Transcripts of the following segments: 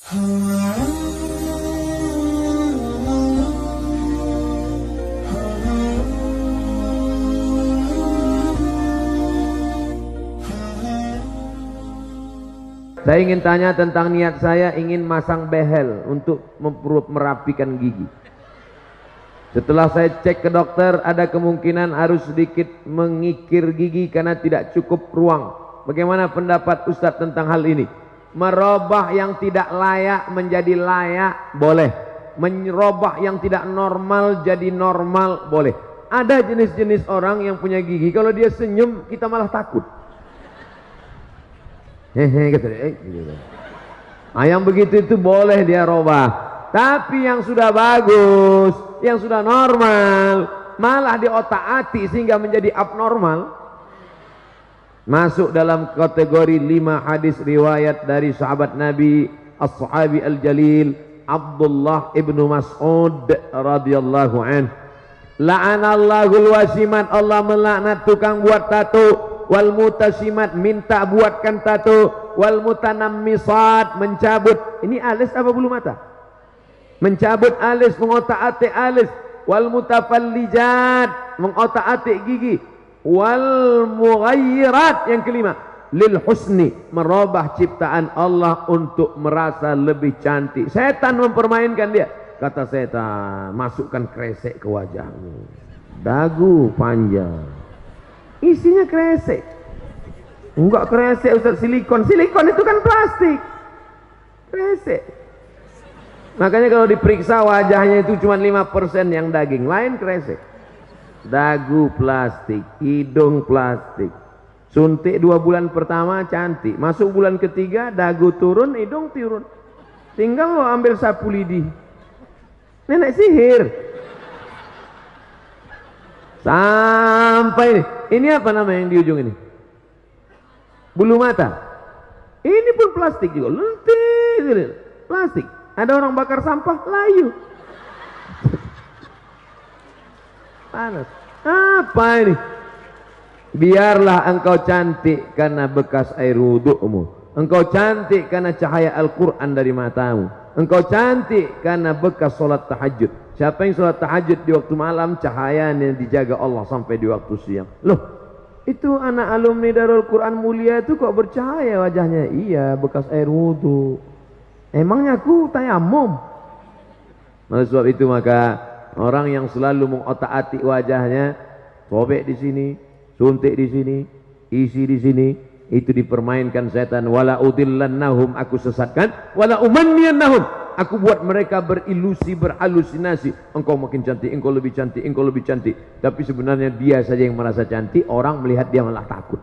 Saya ingin tanya tentang niat saya ingin masang behel untuk merapikan gigi. Setelah saya cek ke dokter, ada kemungkinan harus sedikit mengikir gigi karena tidak cukup ruang. Bagaimana pendapat Ustadz tentang hal ini? Merubah yang tidak layak menjadi layak, boleh. Merubah yang tidak normal jadi normal, boleh. Ada jenis-jenis orang yang punya gigi, kalau dia senyum kita malah takut. Hehe, gitu. Yang begitu itu boleh dia robah. Tapi yang sudah bagus, yang sudah normal, malah diotak-atik sehingga menjadi abnormal, masuk dalam kategori 5 hadis riwayat dari sahabat Nabi as-sahabi al-jalil Abdullah ibnu Mas'ud radhiyallahu anhu. La'anallahul wasimat, Allah melaknat tukang buat tato, wal mutasimat, minta buatkan tato, wal mutanammisat, mencabut, ini alis apa bulu mata? Mencabut alis, mengotak-atik alis, wal mutafallijat, mengotak-atik gigi, wal mughayyirat, yang kelima, lil husni, merubah ciptaan Allah untuk merasa lebih cantik. Setan mempermainkan dia. Kata setan, masukkan kresek ke wajahmu, dagu panjang, isinya kresek. Enggak kresek Ustaz, silikon. Silikon itu kan plastik. Kresek. Makanya kalau diperiksa wajahnya itu cuma 5% yang daging, lain kresek. Dagu plastik, hidung plastik. Suntik 2 bulan pertama cantik, masuk bulan ketiga dagu turun, hidung turun. Tinggal lo ambil sapu lidi. Nenek sihir. Sampai ini apa namanya yang di ujung ini? Bulu mata. Ini pun plastik juga, lentik, plastik. Ada orang bakar sampah, layu. Panas. Apa ini? Biarlah engkau cantik karena bekas air wudukmu. Engkau cantik karena cahaya Al-Quran dari matamu. Engkau cantik karena bekas solat tahajud. Siapa yang solat tahajud di waktu malam, cahayanya dijaga Allah sampai di waktu siang. Loh, itu anak alumni Darul Quran Mulia itu kok bercahaya wajahnya? Iya, bekas air wudhu. Emangnya aku tayamum? Oleh sebab itu maka orang yang selalu mengotak-atik wajahnya, sobek di sini, suntik di sini, isi di sini, itu dipermainkan setan. Wala udillannahum, aku sesatkan, wala umanniyannahum, aku buat mereka berilusi, berhalusinasi. Engkau makin cantik, engkau lebih cantik, engkau lebih cantik. Tapi sebenarnya dia saja yang merasa cantik, orang melihat dia malah takut.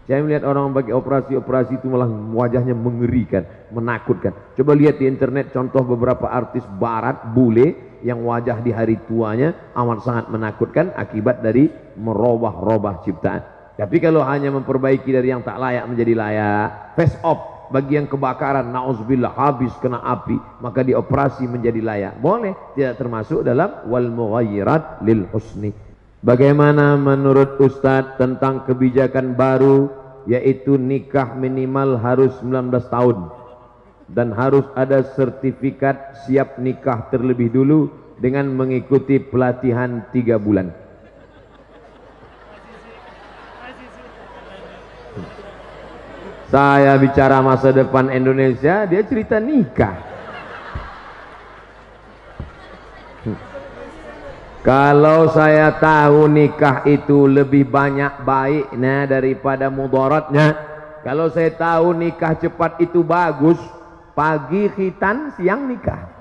Saya melihat orang bagi operasi-operasi itu malah wajahnya mengerikan, menakutkan. Coba lihat di internet contoh beberapa artis barat, bule, yang wajah di hari tuanya amat sangat menakutkan akibat dari merubah-rubah ciptaan. Tapi kalau hanya memperbaiki dari yang tak layak menjadi layak, face off bagi yang kebakaran, na'udzubillah, habis kena api, maka dioperasi menjadi layak, boleh, tidak termasuk dalam wal mughayyirat lil husni. Bagaimana menurut Ustadz tentang kebijakan baru, yaitu nikah minimal harus 19 tahun dan harus ada sertifikat siap nikah terlebih dulu dengan mengikuti pelatihan 3 bulan. Saya bicara masa depan Indonesia, dia cerita nikah. Kalau saya tahu nikah itu lebih banyak baiknya daripada mudaratnya, kalau saya tahu nikah cepat itu bagus, pagi khitan, siang nikah.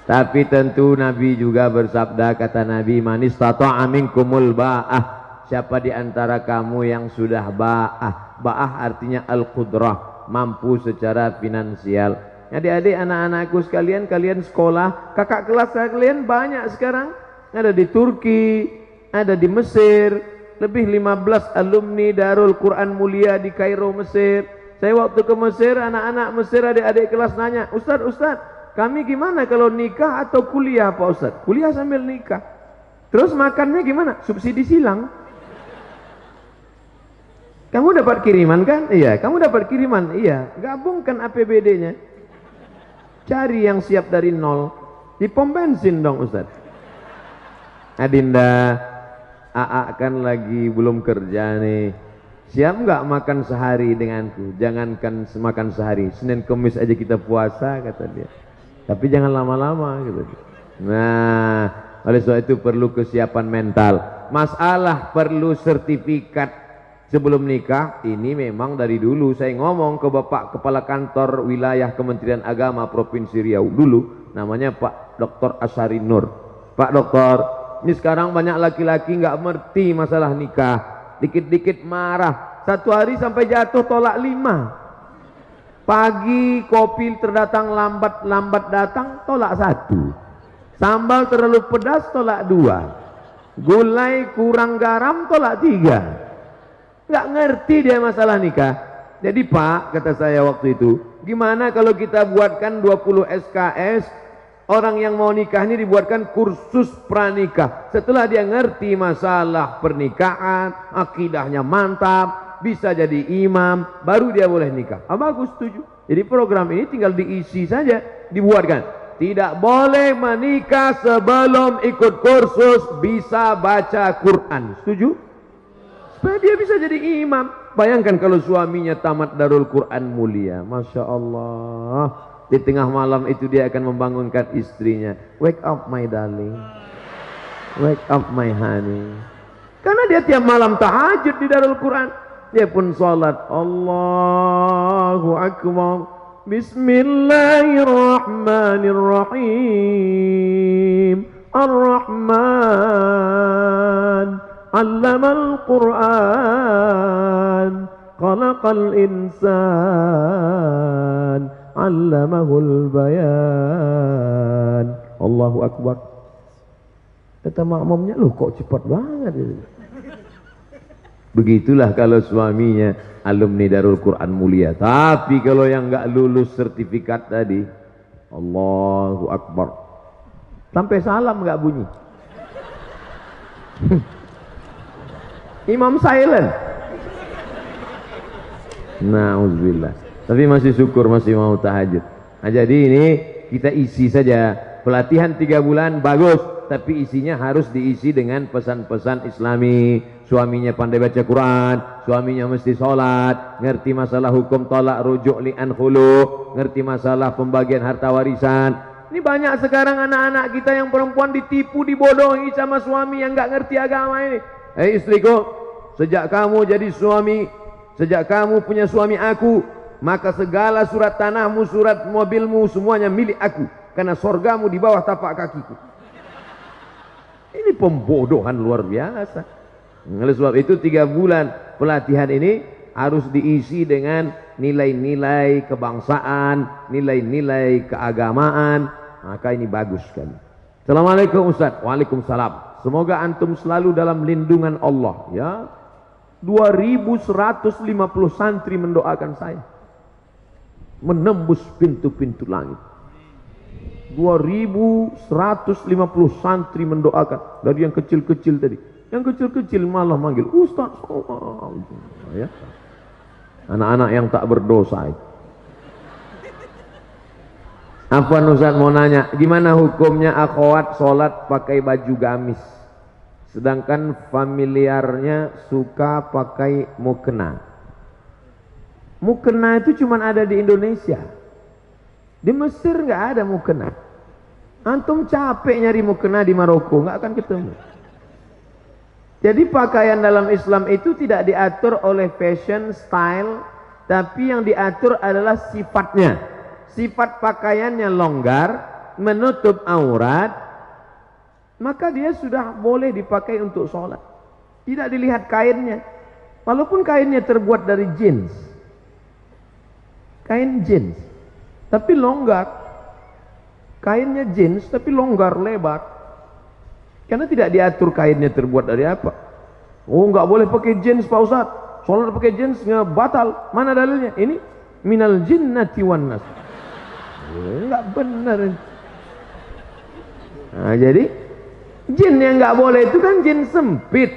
Tapi tentu Nabi juga bersabda, kata Nabi, man istata'a minkumul ba'ah, siapa di antara kamu yang sudah ba'ah. Ba'ah artinya al-qudrah, mampu secara finansial. Adik-adik, anak-anakku sekalian, kalian sekolah, kakak kelas kalian banyak sekarang. Ada di Turki, ada di Mesir, lebih 15 alumni Darul Quran Mulia di Kairo, Mesir. Saya waktu ke Mesir, anak-anak Mesir, adik-adik kelas nanya, Ustadz, kami gimana kalau nikah atau kuliah Pak Ustadz? Kuliah sambil nikah. Terus makannya gimana? Subsidi silang. Kamu dapat kiriman kan? Iya. Kamu dapat kiriman? Iya. Gabungkan APBD-nya. Cari yang siap dari nol. Di pom bensin dong Ustaz. Adinda, AA kan lagi belum kerja nih. Siap nggak makan sehari denganku? Jangankan makan sehari, Senin Kemis aja kita puasa kata dia. Tapi jangan lama-lama gitu. Nah, oleh sebab itu perlu kesiapan mental. Masalah perlu sertifikat sebelum nikah, ini memang dari dulu saya ngomong ke Bapak Kepala Kantor Wilayah Kementerian Agama Provinsi Riau dulu, namanya Pak Dr. Asyari Nur. Pak Dokter, ini sekarang banyak laki-laki nggak ngerti masalah nikah, dikit-dikit marah, satu hari sampai jatuh tolak 5. Pagi kopi terdatang lambat datang tolak 1, sambal terlalu pedas tolak 2, gulai kurang garam tolak 3. Nggak ngerti dia masalah nikah. Jadi Pak, kata saya waktu itu, gimana kalau kita buatkan 20 SKS, orang yang mau nikah ini dibuatkan kursus pranikah. Setelah dia ngerti masalah pernikahan, akidahnya mantap, bisa jadi imam, baru dia boleh nikah. Bagus, setuju. Jadi program ini tinggal diisi saja, dibuatkan. Tidak boleh menikah sebelum ikut kursus bisa baca Quran. Setuju? Supaya dia bisa jadi imam. Bayangkan kalau suaminya tamat Darul Quran mulia, Masya Allah. Di tengah malam itu dia akan membangunkan istrinya. Wake up my darling, wake up my honey. Karena dia tiap malam tahajud di Darul Quran. Dia pun salat, Allahu Akbar, Bismillahirrahmanirrahim, Ar-Rahman Allamal Quran, Khalaqal Insan, Allamahul Bayan. Allahu Akbar. Kata makmumnya, loh kok cepat banget itu. Begitulah kalau suaminya alumni Darul Quran mulia. Tapi kalau yang nggak lulus sertifikat tadi, Allahu Akbar, sampai salam nggak bunyi. Imam silent. Na'udzubillah. Tapi masih syukur masih mau tahajud. Nah, jadi ini kita isi saja. Pelatihan 3 bulan bagus, tapi isinya harus diisi dengan pesan-pesan Islami. Suaminya pandai baca Quran, suaminya mesti sholat, ngerti masalah hukum tolak rujuk li'an khulu, ngerti masalah pembagian harta warisan. Ini banyak sekarang anak-anak kita yang perempuan ditipu, dibodohi sama suami yang nggak ngerti agama ini. Hei istriku, sejak kamu jadi suami, sejak kamu punya suami aku, maka segala surat tanahmu, surat mobilmu, semuanya milik aku. Karena sorgamu di bawah tapak kakiku. Ini pembodohan luar biasa. Oleh sebab itu 3 bulan pelatihan ini harus diisi dengan nilai-nilai kebangsaan, nilai-nilai keagamaan. Maka ini bagus sekali. Assalamualaikum Ustaz. Waalaikumsalam. Semoga antum selalu dalam lindungan Allah ya. 2150 santri mendoakan saya menembus pintu-pintu langit. 2150 santri mendoakan. Dari yang kecil-kecil tadi, yang kecil-kecil malah manggil Ustaz. Ya. Anak-anak yang tak berdosa itu. Afwan Ustaz mau nanya, gimana hukumnya akhwat sholat pakai baju gamis, sedangkan familiarnya suka pakai mukena? Mukena itu cuma ada di Indonesia. Di Mesir nggak ada mukena. Antum capek nyari mukena di Maroko, nggak akan ketemu. Jadi pakaian dalam Islam itu tidak diatur oleh fashion style, tapi yang diatur adalah sifatnya. Sifat pakaiannya longgar, menutup aurat, maka dia sudah boleh dipakai untuk sholat. Tidak dilihat kainnya, walaupun kainnya terbuat dari jeans, kain jeans, tapi longgar. Kainnya jeans tapi longgar, lebar. Karena tidak diatur kainnya terbuat dari apa. Oh, nggak boleh pakai jeans Pak Ustaz, sholat pakai jeans nggak batal. Mana dalilnya? Ini minal jinnati wan nas. Nggak benar. Nah, jadi jin yang nggak boleh itu kan jin sempit.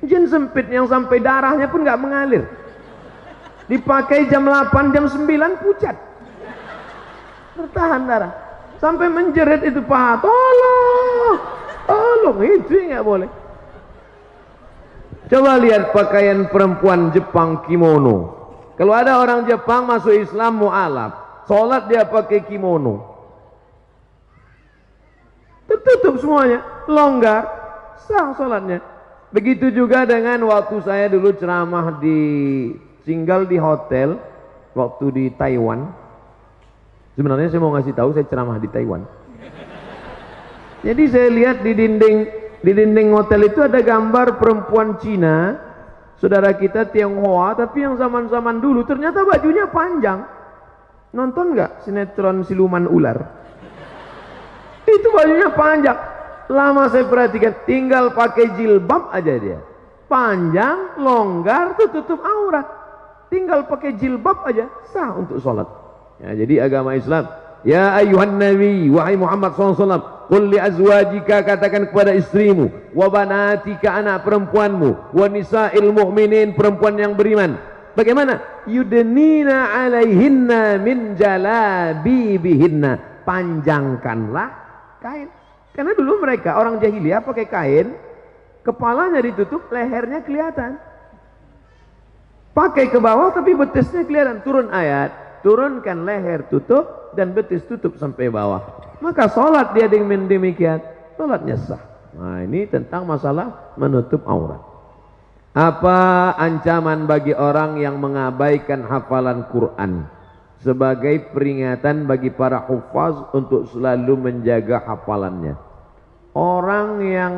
Jin sempit yang sampai darahnya pun nggak mengalir. Dipakai jam 8, jam 9 pucat. Bertahan darah. Sampai menjerit itu paha. Tolong. Tolong. Itu nggak boleh. Coba lihat pakaian perempuan Jepang kimono. Kalau ada orang Jepang masuk Islam mu'alaf, sholat dia pakai kimono. Tertutup semuanya, longgar, sah sholatnya. Begitu juga dengan waktu saya dulu ceramah tinggal di hotel waktu di Taiwan. Sebenarnya saya mau ngasih tahu saya ceramah di Taiwan. Jadi saya lihat di dinding hotel itu ada gambar perempuan Cina, saudara kita Tionghoa, tapi yang zaman-zaman dulu ternyata bajunya panjang. Nonton nggak sinetron siluman ular? Itu bajunya panjang. Lama saya perhatikan, tinggal pakai jilbab aja dia. Panjang, longgar, tutup aurat. Tinggal pakai jilbab aja, sah untuk sholat. Ya, jadi agama Islam. Ya ayuhan nabi, wahai Muhammad SAW, qul li azwajika, katakan kepada istrimu, wa banatika, anak perempuanmu, wa nisa'il mu'minin, perempuan yang beriman. Bagaimana? Yudnina alaihinna min jalabibihinna. Panjangkanlah kain. Karena dulu mereka orang jahiliyah pakai kain, kepalanya ditutup, lehernya kelihatan. Pakai ke bawah tapi betisnya kelihatan. Turun ayat, turunkan leher tutup dan betis tutup sampai bawah. Maka sholat dia dengan demikian, sholatnya sah. Nah, ini tentang masalah menutup aurat. Apa ancaman bagi orang yang mengabaikan hafalan Quran? Sebagai peringatan bagi para hufaz untuk selalu menjaga hafalannya. Orang yang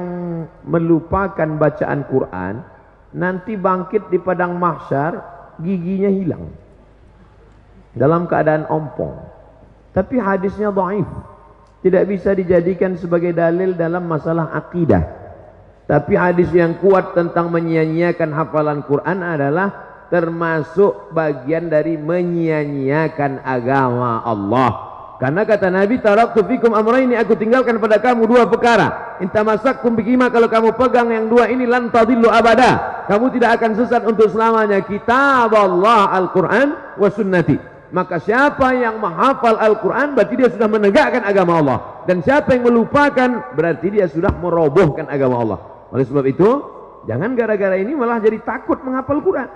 melupakan bacaan Quran nanti bangkit di padang mahsyar giginya hilang dalam keadaan ompong. Tapi hadisnya dhaif, tidak bisa dijadikan sebagai dalil dalam masalah akidah. Tapi hadis yang kuat tentang menyia-nyiakan hafalan Quran adalah termasuk bagian dari menyia-nyiakan agama Allah. Karena kata Nabi, taraktu fikum amraini, aku tinggalkan pada kamu dua perkara. Intamassakum bihima, kalau kamu pegang yang dua ini lan tadillu abada, kamu tidak akan sesat untuk selamanya. Kitab Allah, Al-Quran wa sunnati. Maka siapa yang menghafal Al-Quran berarti dia sudah menegakkan agama Allah, dan siapa yang melupakan berarti dia sudah merobohkan agama Allah. Oleh sebab itu, jangan gara-gara ini malah jadi takut menghafal Quran.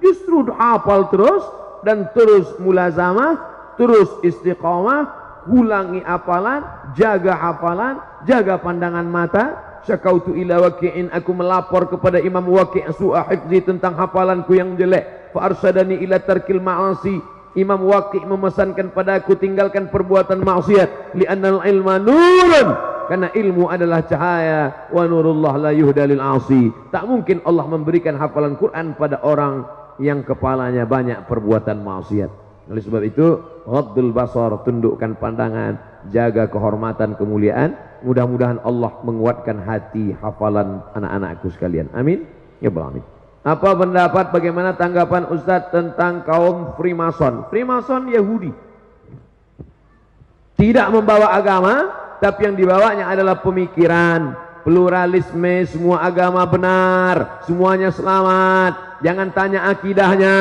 Justru hafal terus dan terus mulazamah, terus istiqamah, ulangi hafalan, jaga hafalan, jaga pandangan mata. Syakautu ila waqi'in, aku melapor kepada Imam Waqi' su'a hifzi, tentang hafalanku yang jelek. Fa arsyadani ila tarkil ma'asi, Imam Waqi' memesankan padaku tinggalkan perbuatan maksiat. Li'annal ilma nurun, karena ilmu adalah cahaya. Wa nurullah la yuhdalil asi, tak mungkin Allah memberikan hafalan Quran pada orang yang kepalanya banyak perbuatan maksiat. Oleh sebab itu, ghaddul basar, tundukkan pandangan, jaga kehormatan, kemuliaan. Mudah-mudahan Allah menguatkan hati hafalan anak-anakku sekalian. Amin ya rabbal alamin. Apa pendapat, bagaimana tanggapan Ustadz tentang kaum Freemason? Freemason Yahudi, tidak membawa agama, tapi yang dibawanya adalah pemikiran pluralisme, semua agama benar, semuanya selamat. Jangan tanya akidahnya,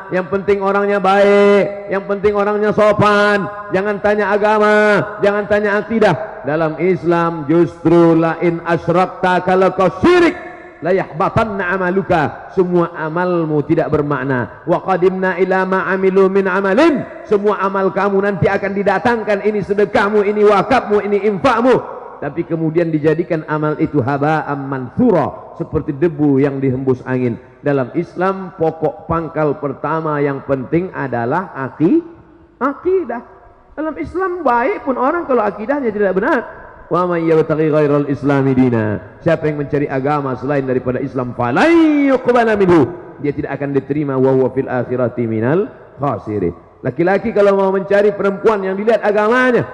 yang penting orangnya baik, yang penting orangnya sopan. Jangan tanya agama, jangan tanya akidah. Dalam Islam justru lain asyrakta, kalau kau syirik, la yahbatanna amaluka, semua amalmu tidak bermakna. Wa qadimna ila ma amilu min amalin, semua amal kamu nanti akan didatangkan, ini sedekahmu, ini wakafmu, ini infakmu, tapi kemudian dijadikan amal itu haba'am mansura, seperti debu yang dihembus angin. Dalam Islam pokok pangkal pertama yang penting adalah akidah. Dalam Islam baik pun orang kalau akidahnya tidak benar. Wa may yabtaghi ghairal islami dina, siapa yang mencari agama selain daripada Islam, falan yuqbala minhu, dia tidak akan diterima, wa huwa fil akhirati minal khasirin. Laki-laki kalau mau mencari perempuan yang dilihat agamanya,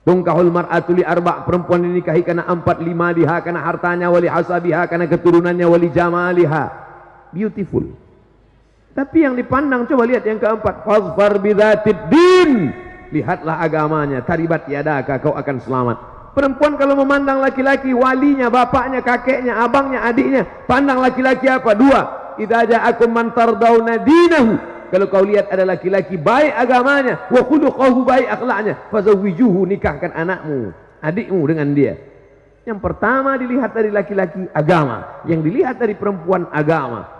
tungkahul mar'atu li arba', perempuan dinikahi karena 4, 5 liha, karena hartanya, wali hasabiha, karena keturunannya, wali jamaliha, beautiful. Tapi yang dipandang, coba lihat yang keempat, fazfar bidzatid din, lihatlah agamanya, taribat yadaka, kau akan selamat. Perempuan kalau memandang laki-laki, walinya, bapaknya, kakeknya, abangnya, adiknya, pandang laki-laki apa? 2, idza ja'akum man tardawna dinahu, kalau kau lihat ada laki-laki baik agamanya, wa khuluquhu baik akhlaknya, fazawwijuhu, nikahkan anakmu, adikmu dengan dia. Yang pertama dilihat dari laki-laki agama, yang dilihat dari perempuan agama.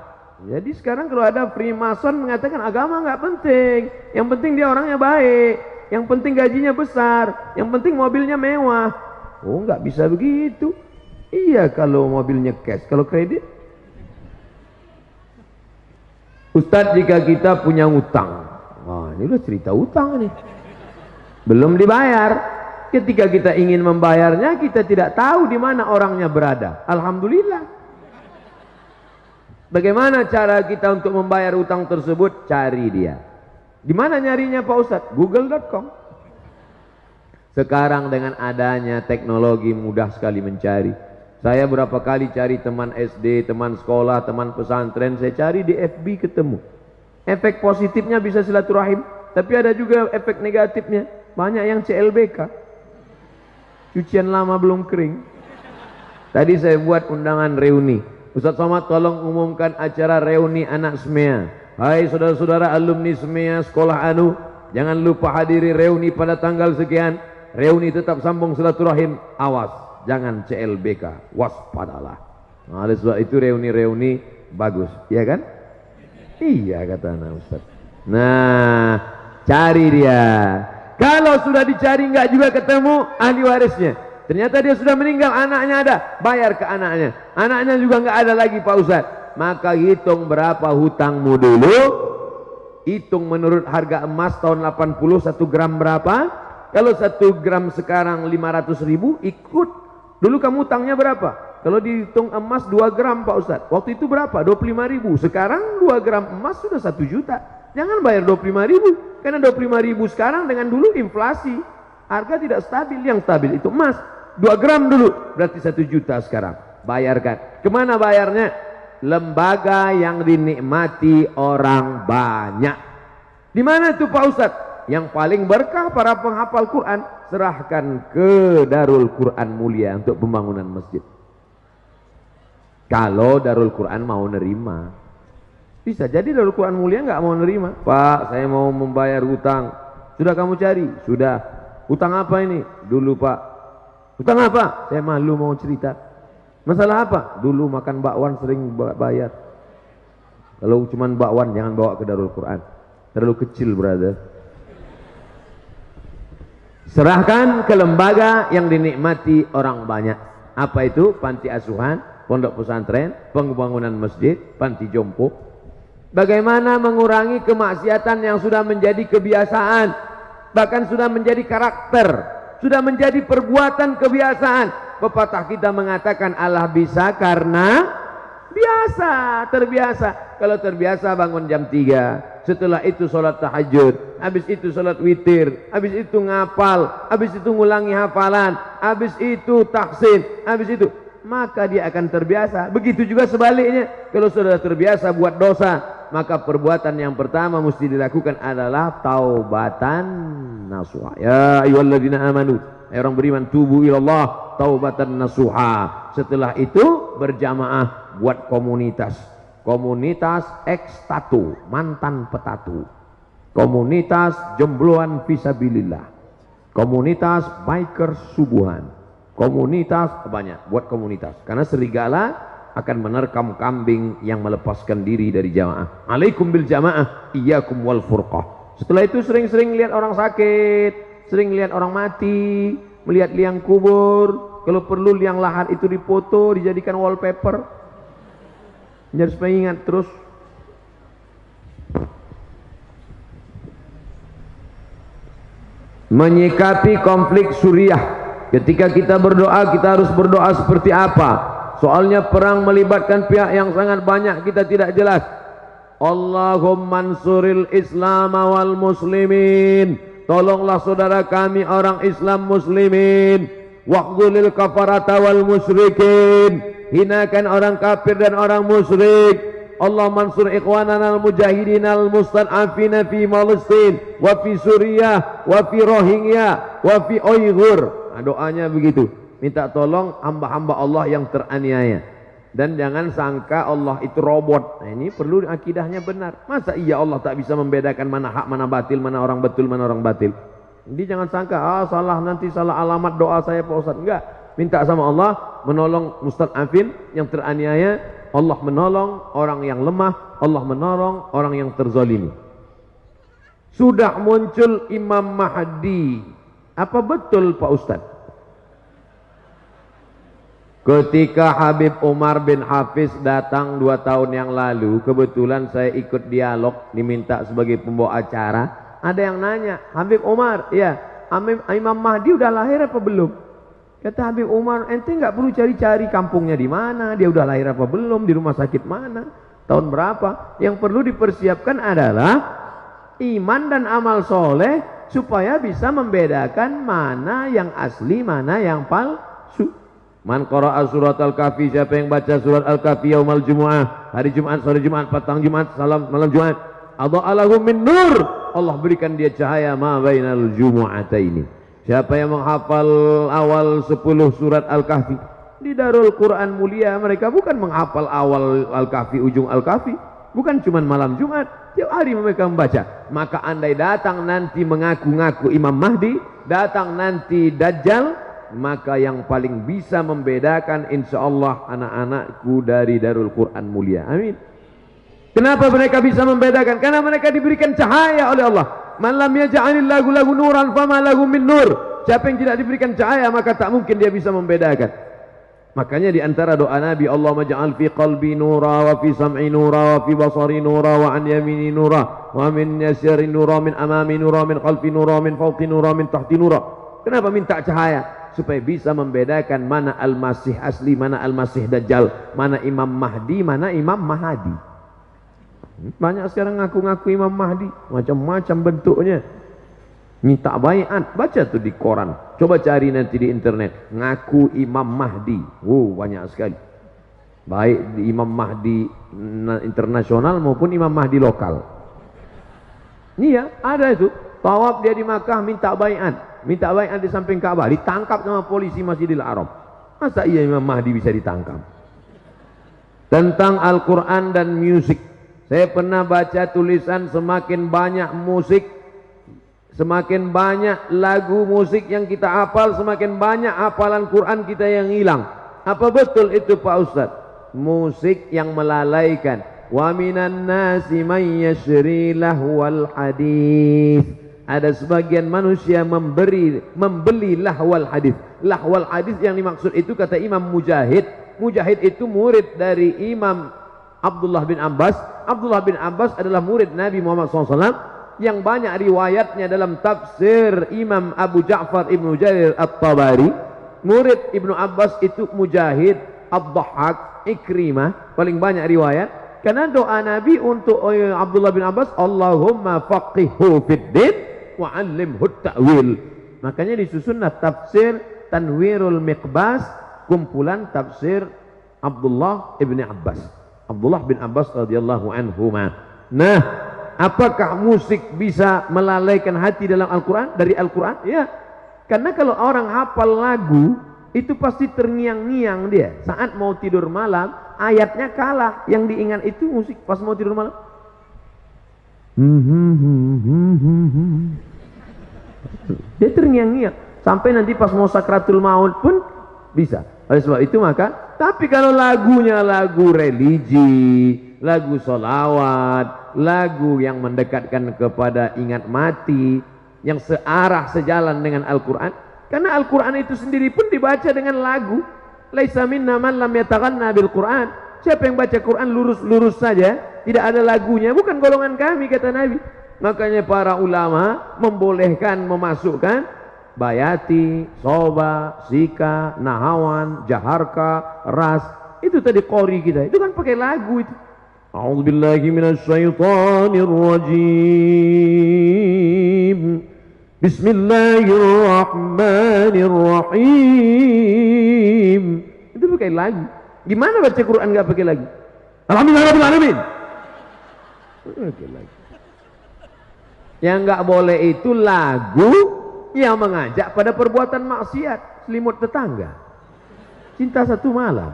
Jadi sekarang kalau ada Freemason mengatakan agama nggak penting, yang penting dia orangnya baik, yang penting gajinya besar, yang penting mobilnya mewah. Oh, nggak bisa begitu. Iya kalau mobilnya cash, kalau kredit. Ustadz, jika kita punya utang, wah ini udah cerita utang nih, belum dibayar. Ketika kita ingin membayarnya, kita tidak tahu di mana orangnya berada. Alhamdulillah. Bagaimana cara kita untuk membayar utang tersebut? Cari dia. Di mana nyarinya Pak Ustadz? Google.com. Sekarang dengan adanya teknologi mudah sekali mencari. Saya berapa kali cari teman SD, teman sekolah, teman pesantren, saya cari di FB ketemu. Efek positifnya bisa silaturahim, tapi ada juga efek negatifnya. Banyak yang CLBK. Cucian lama belum kering. Tadi saya buat undangan reuni. Ustaz Somad tolong umumkan acara reuni anak SMEA. Hai saudara-saudara alumni SMEA sekolah anu, jangan lupa hadiri reuni pada tanggal sekian. Reuni tetap sambung silaturahim. Awas, jangan CLBK, waspadalah. Nah, oleh sebab itu reuni-reuni bagus, ya kan? Iya kata anak Ustaz. Nah, cari dia. Kalau sudah dicari nggak juga ketemu ahli warisnya, ternyata dia sudah meninggal, anaknya ada, bayar ke anaknya. Anaknya juga nggak ada lagi Pak Ustadz. Maka hitung berapa hutangmu dulu, hitung menurut harga emas tahun 80 1 gram berapa. Kalau 1 gram sekarang 500.000, ikut. Dulu kamu hutangnya berapa? Kalau dihitung emas 2 gram Pak Ustadz, waktu itu berapa? 25.000. Sekarang 2 gram emas sudah 1 juta. Jangan bayar 25.000, karena 25.000 sekarang dengan dulu inflasi, harga tidak stabil. Yang stabil itu emas. 2 gram dulu berarti 1 juta sekarang. Bayarkan. Kemana bayarnya? Lembaga yang dinikmati orang banyak. Di mana itu Pak Ustadz? Yang paling berkah para penghafal Quran, serahkan ke Darul Quran Mulia untuk pembangunan masjid. Kalau Darul Quran mau nerima. Bisa jadi Darul Quran Mulia nggak mau nerima. Pak, saya mau membayar hutang. Sudah kamu cari? Sudah. Hutang apa ini? Dulu Pak. Hutang apa? Saya malu mau cerita. Masalah apa? Dulu makan bakwan sering bayar. Kalau cuman bakwan jangan bawa ke Darul Quran. Terlalu kecil, brother. Serahkan ke lembaga yang dinikmati orang banyak. Apa itu? Panti asuhan, pondok pesantren, pembangunan masjid, panti jompo. Bagaimana mengurangi kemaksiatan yang sudah menjadi kebiasaan, bahkan sudah menjadi karakter, sudah menjadi perbuatan kebiasaan. Pepatah kita mengatakan Allah bisa karena biasa, terbiasa. Kalau terbiasa bangun jam 3, setelah itu sholat tahajud, habis itu sholat witir, habis itu ngapal, habis itu ngulangi hafalan, habis itu tahsin, habis itu, maka dia akan terbiasa. Begitu juga sebaliknya, kalau sudah terbiasa buat dosa, maka perbuatan yang pertama mesti dilakukan adalah taubatan nasuha. Ya ayyuhalladzina amanu, orang beriman, tubu ilallah taubatan nasuha. Setelah itu berjamaah buat komunitas. Komunitas ex-tatu, mantan petatu. Komunitas jombloan fisabilillah. Komunitas biker subuhan. Komunitas banyak, buat komunitas. Karena serigala akan menerkam kambing yang melepaskan diri dari jamaah. Alaikum bil jamaah, iyyakum wal furqah. Setelah itu sering-sering lihat orang sakit, sering lihat orang mati, melihat liang kubur. Kalau perlu liang lahat itu dipoto, dijadikan wallpaper. Jadi supaya ingat terus. Menyikapi konflik Suriah. Ketika kita berdoa, kita harus berdoa seperti apa? Soalnya perang melibatkan pihak yang sangat banyak, kita tidak jelas. Allahumma ansuril Islam wal muslimin. Tolonglah saudara kami orang Islam muslimin. Waqdhulil kafarata wal musyrikin. Hinakan orang kafir dan orang musyrik. Allah mansur ikhwanana al-mujahidin al-mustad'afina fi Palestin wa fi Suriah wa fi Rohingya wa fi Uyghur. Nah, doanya begitu. Minta tolong hamba-hamba Allah yang teraniaya. Dan jangan sangka Allah itu robot. Nah, ini perlu akidahnya benar. Masa iya Allah tak bisa membedakan mana hak, mana batil, mana orang betul, mana orang batil. Jadi jangan sangka, salah nanti salah alamat doa saya Pak Ustaz. Enggak. Minta sama Allah menolong mustad'afin yang teraniaya. Allah menolong orang yang lemah. Allah menolong orang yang terzalimi. Sudah muncul Imam Mahdi. Apa betul Pak Ustaz? Ketika Habib Umar bin Hafiz datang 2 tahun yang lalu, kebetulan saya ikut dialog, diminta sebagai pembawa acara. Ada yang nanya, Habib Umar, ya, Imam Mahdi udah lahir apa belum? Kata Habib Umar, ente nggak perlu cari-cari kampungnya di mana, dia udah lahir apa belum, di rumah sakit mana, tahun berapa. Yang perlu dipersiapkan adalah iman dan amal soleh supaya bisa membedakan mana yang asli, mana yang palsu. Man qara'a surat Al-Kahfi, siapa yang baca surat Al-Kahfi yaumal Jumu'ah, hari Jumat, sore Jumat, petang Jumat, malam Jumat, adha'alahu min nur, Allah berikan dia cahaya ma bainal jumu'ataini. Siapa yang menghafal awal 10 surat Al-Kahfi di Darul Quran mulia, mereka bukan menghafal awal Al-Kahfi, ujung Al-Kahfi, bukan cuma malam Jumat, tiap hari mereka membaca. Maka andai datang nanti mengaku-ngaku Imam Mahdi, datang nanti Dajjal, maka yang paling bisa membedakan insyaallah anak-anakku dari Darul Quran mulia. Amin. Kenapa mereka bisa membedakan? Karena mereka diberikan cahaya oleh Allah. Man lam yaj'alillahu lahu nuran fama lahu min nur. Siapa yang tidak diberikan cahaya maka tak mungkin dia bisa membedakan. Makanya di antara doa Nabi, Allahumma ja'al fi qalbi nura wa fi sam'i nura wa fi basari nura wa an yamini nura wa min yasari nura min amami nura min khalfi nura min fawqi nura min tahti nura. Kenapa minta cahaya? Supaya bisa membedakan mana Al-Masih asli, mana Al-Masih Dajjal, mana Imam Mahdi, mana Imam Mahadi. Banyak sekarang ngaku-ngaku Imam Mahdi, macam-macam bentuknya. Minta baiat, baca tuh di koran. Coba cari nanti di internet, ngaku Imam Mahdi. Banyak sekali. Baik di Imam Mahdi internasional maupun Imam Mahdi lokal. Iya, ada itu. Tawaf dia di Makkah minta baiat. Minta baiat di samping Ka'bah, ditangkap sama polisi Masjidil Haram. Masa iya Imam Mahdi bisa ditangkap? Tentang Al-Quran dan musik, saya pernah baca tulisan semakin banyak musik, semakin banyak lagu musik yang kita hafal, semakin banyak hafalan Quran kita yang hilang. Apa betul itu Pak Ustadz? Musik yang melalaikan. Wa minan nasi man yashri lahwal hadis. Ada sebagian manusia membeli lahwal hadis. Lahwal hadis yang dimaksud itu kata Imam Mujahid. Mujahid itu murid dari Imam Abdullah bin Abbas. Abdullah bin Abbas adalah murid Nabi Muhammad SAW yang banyak riwayatnya dalam tafsir Imam Abu Ja'far Ibnu Jarir At-Tabari. Murid Ibnu Abbas itu Mujahid, Ad-Dhahhak, Ikrimah, paling banyak riwayat. Karena doa Nabi untuk Abdullah bin Abbas, Allahumma faqihhu fid din wa 'allimhu ta'wil. Makanya disusunlah tafsir Tanwirul Miqbas, kumpulan tafsir Abdullah ibn Abbas. Abdullah bin Abbas radhiyallahu anhuma. Nah, apakah musik bisa melalaikan hati dalam Al-Quran? Dari Al-Quran? Ya. Karena kalau orang hafal lagu, itu pasti terngiang-ngiang dia. Saat mau tidur malam, ayatnya kalah. Yang diingat itu musik pas mau tidur malam. Dia terngiang-ngiang. Sampai nanti pas mau sakratul maut pun bisa. Oleh sebab itu maka, tapi kalau lagunya lagu religi, lagu solawat, lagu yang mendekatkan kepada ingat mati, yang searah sejalan dengan Al-Quran, karena Al-Quran itu sendiri pun dibaca dengan lagu. Laisa minna man lam yataghanna bil Quran. Siapa yang baca Quran lurus-lurus saja, tidak ada lagunya, bukan golongan kami, kata Nabi. Makanya para ulama membolehkan memasukkan bayati, soba, sika, nahawan, jaharka, ras. Itu tadi qori kita, itu kan pakai lagu itu. A'udzubillahi minasyaitonir rajim. Bismillahirrahmanirrahim. Itu pakai lagu. Gimana baca Quran nggak pakai lagu? Alhamdulillahirabbil alamin. Pakai lagu. Yang nggak boleh itu lagu yang mengajak pada perbuatan maksiat, selimut tetangga, cinta satu malam.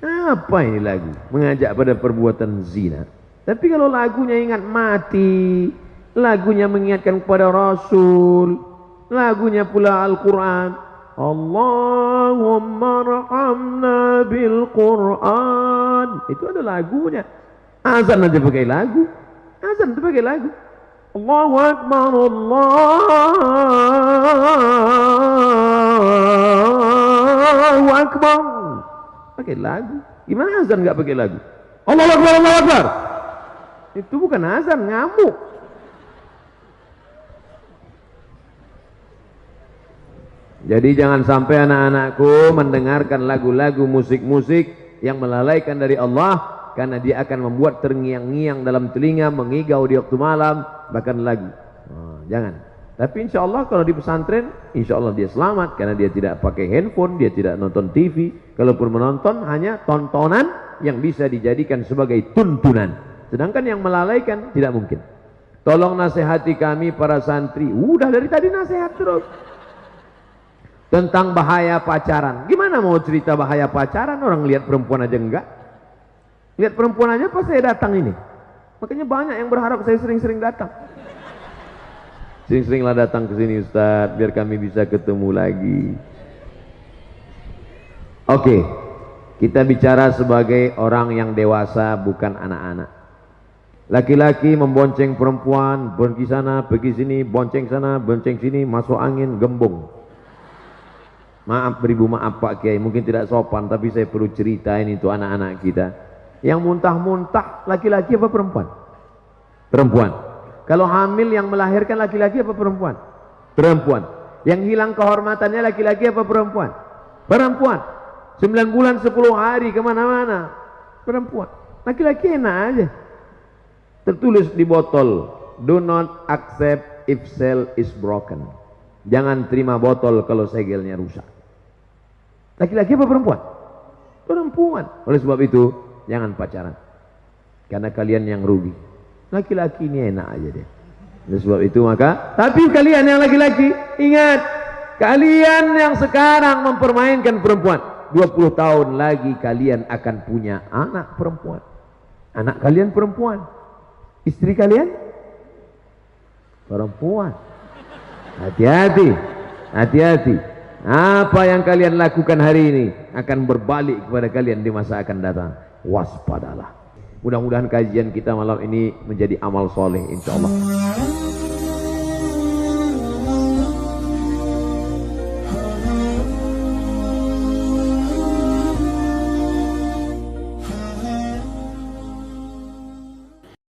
Apa ini lagu? Mengajak pada perbuatan zina. Tapi kalau lagunya ingat mati, lagunya mengingatkan kepada Rasul, lagunya pula Al-Quran, Allahumma rahamna bil Quran, itu ada lagunya. Azan aja pakai lagu, azan itu pakai lagu. Allahu Akbar, Allahu Akbar, pakai lagu. Gimana azan nggak pakai lagu? Allahu Akbar, Allahu Akbar. Itu bukan azan, ngamuk. Jadi jangan sampai anak-anakku mendengarkan lagu-lagu musik-musik yang melalaikan dari Allah, karena dia akan membuat terngiang-ngiang dalam telinga, mengigau di waktu malam, bahkan lagu. Jangan. Tapi insya Allah kalau di pesantren, insya Allah dia selamat, karena dia tidak pakai handphone, dia tidak nonton TV. Kalaupun menonton, hanya tontonan yang bisa dijadikan sebagai tuntunan. Sedangkan yang melalaikan tidak mungkin. Tolong nasihati kami para santri. Udah dari tadi nasihat terus. Tentang bahaya pacaran. Gimana mau cerita bahaya pacaran? Orang lihat perempuan aja enggak. Lihat perempuan aja pas saya datang ini. Makanya banyak yang berharap saya sering-sering datang. Sering-seringlah datang ke sini Ustaz, biar kami bisa ketemu lagi. Oke, kita bicara sebagai orang yang dewasa, bukan anak-anak. Laki-laki membonceng perempuan, pergi sana, pergi sini, bonceng sana, bonceng sini, masuk angin, gembung. Maaf beribu maaf Pak Kiai, mungkin tidak sopan, tapi saya perlu ceritain itu anak-anak kita. Yang muntah-muntah laki-laki apa perempuan? Perempuan. Kalau hamil yang melahirkan laki-laki apa perempuan? Perempuan. Yang hilang kehormatannya laki-laki apa perempuan? Perempuan. 9 bulan 10 hari kemana-mana, perempuan. Laki-laki enak aja. Tertulis di botol, do not accept if cell is broken. Jangan terima botol kalau segelnya rusak. Laki-laki apa perempuan? Perempuan. Oleh sebab itu jangan pacaran, karena kalian yang rugi. Laki-laki ini enak aja deh. Oleh sebab itu maka, tapi kalian yang laki-laki, ingat, kalian yang sekarang mempermainkan perempuan, 20 tahun lagi kalian akan punya anak perempuan. Anak kalian perempuan, istri kalian perempuan. Hati-hati, hati-hati. Apa yang kalian lakukan hari ini akan berbalik kepada kalian di masa akan datang. Waspadalah. Mudah-mudahan kajian kita malam ini menjadi amal soleh, insya Allah.